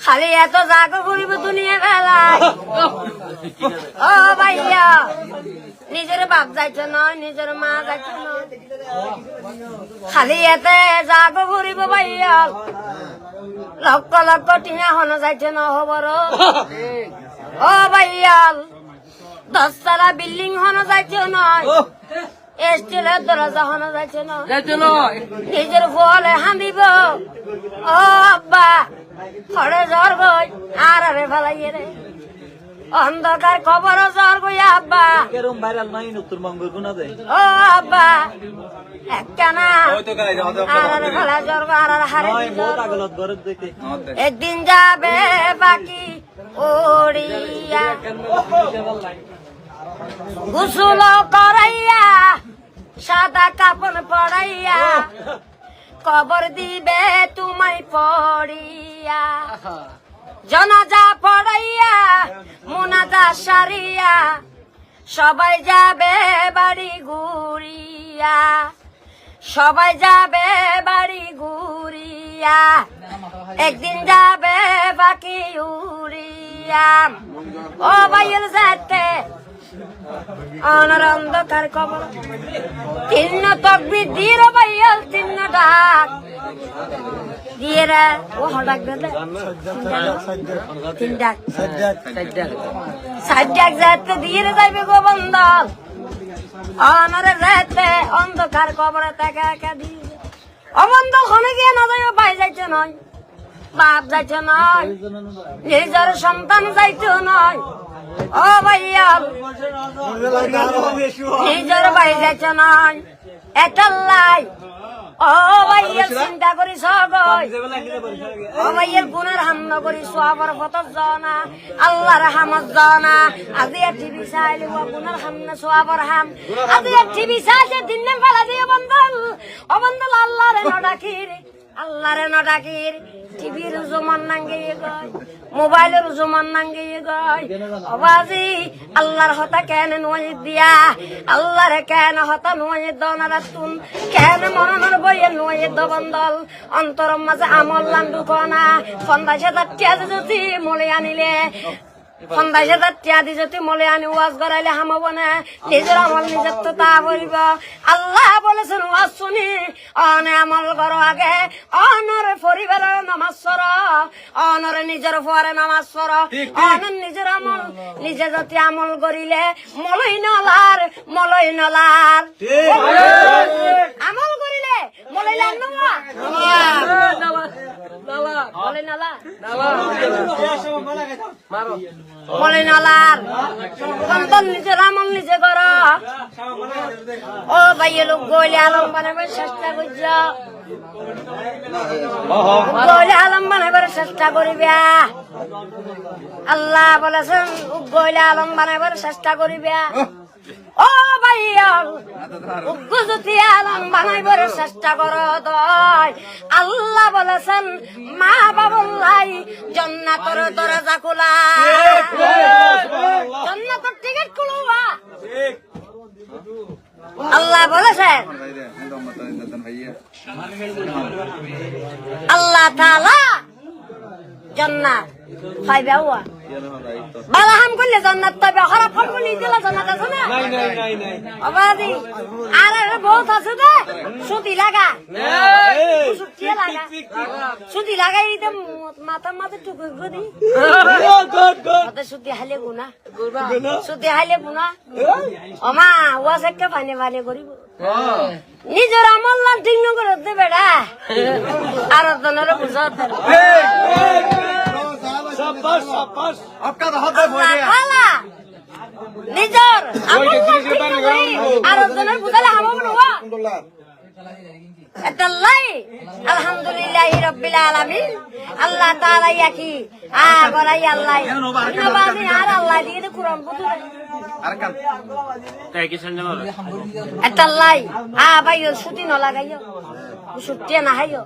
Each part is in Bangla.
খালি এত জাগো ঘুরিব দুনিয়া বেলায়। ও ভাইয়া নিজের বাপ যাইছ নয়, নিজের মা যাইছ নয়, খালি এতে জাগো ঘুরিব ভাইয়া। লক্ষ লক্ষ টিয়া হন যাইছ ন খবর। ও ভাইয়া 10 তলা বিল্ডিং হন যাইছ নয়, স্টিলের দরজা হন যাইছ নয়, নিজের ফলে হাঁদিব। ও আব্বা খড়ে জ্বর গই আর আরে ফেলাইয়ে রে অন্ধকার খবর জ্বর গই আব্বা। ও আব্বা একটানা আর আরে ফেলা জ্বর গো আর আরে হারে একদিন যাবে বাকি ওড়িয়া। গোসল করাইয়া সাদা কাপড় পড়াইয়া কবর দিবে তোমায় পড়িয়া। জনাজা পড়াইয়া মুনাজা সারিয়া সবাই যাবে বাড়ি ঘুরিয়া, সবাই যাবে বাড়ি ঘুরিয়া। একদিন যাবে বাকি উড়িয়া। ও ভাইয়ের যাতে অনার অন্ধকার খবর 3 তকবীর দিয়ে ভাইয়াল 3 ডাক দিয়ে রে ও ডাক দে 3 ডাক 7 ডাক যাতে দিয়ে রে যাইবে গো বন্ধন। অনার যাতে অন্ধকার খবরে তাকে একা দিয়ে অবন্ধ খনে গিয়ে না যাইবে ভাই যাইছে নয়, বাপ যাইছে নয়, নিজের সন্তান যাইছে নয়। ও ভাইয়া নিজের বাড়ি যাইছ নয় এটাল্লাই। ও ভাইয়ের চিন্তা করি সগই, ও ভাইয়ের গুণের হাম করি সবার ফতর জনা আল্লাহর হামত জনা। আজি টিভি চাইলে গুণের হাম না সবার হাম। আজি টিভি চাইছে দিনে ফেলা দিয়ে বন্ধল ও বন্ধল আল্লাহরে নডাকির, আল্লাহরে নডাকির। টিভির জমান নাঙ্গিয়ে গয়, মোবাইলের জমান নাঙ্গিয়ে গয়। অবাজি আল্লাহর হতা কেন নয় দিয়া, আল্লাহরে কেন হতা নয় দনারাতুন, কেন মরণের বইয়ে নয় দবন্দল। অন্তর মাঝে আমল লান্ডু কনা 50,000 টাকা যদি মলে আনিলে 50,000 টাকা দি যদি মলে আনি ওয়াজ করাইলে হামাব না। নিজের আমল নিজের তো তা বলিব। আল্লাহ বলেছেন ওয়াজ শুনি অনে আমল করো আগে, অনর পরিবারের নামাজ পড়, অনর নিজের পরে নামাজ পড়। অনর নিজের আমল নিজে যদি আমল করিলে মলই নলার, মলই নলার আমল করিলে মলই লাগ না মলে নলার সন্তান নিজের আমল নিজে কর। ও ভাইয়ে লোক গইলে আলম বানাবার চেষ্টা করছ, গইলে আলম বানাবার চেষ্টা করিবে। আল্লাহ বলেছেন গইলে আলম বানাবার চেষ্টা করিবে। ও ভাইয়া যদি আলম বানাইবার চেষ্টা কর দয়, আল্লাহ বলেছেন মা বাবুল্লাই জান্নাতের দরজা খোলা, জান্নাতের টিকিট খুলবা। আল্লাহ বলেছেন আল্লাহ তাআলা জান্নাত পাইবে। ভালো হাম করলে জান্নাত পাইবে, খারাপ কাম করলে দিলে জান্নাত আছে না? অবাদি আর বহুত আছে দে সুতি লাগা সুতি লাগা সুতি লাগাই দিতে মাথা মাথা টুকু করি সুতি হালে গুনা সুতি হালে গুনা। অমা ওয়াজ একটা পানি পানি করিব নিজের আমল নাম ঠিক নকরে দে বেড়া আর জনের বুঝা নিজের আর জনের বুঝালে হামাবো না। আলহামদুলিল্লাহ রব্বিল আলামিন। আল্লাহ তাআলা ইয়াকি গরাই আল্লাহ নবাজি আর আল্লাহ দিয়ে কুরআন বুঝে আরকান তাই কি শুনতে বলো আল্লাহ ভাইও ছুটি ন লাগাইও ছুটি না হাইও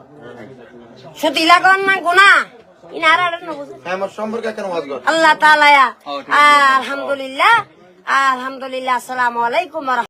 ছুটি লাগান না গুনাহ ইনারা ন বুঝে আমার সম্পর্কে কেন ওয়াজ কর আল্লাহ তাআলা। আলহামদুলিল্লাহ আলহামদুলিল্লাহ। আসসালামু আলাইকুম।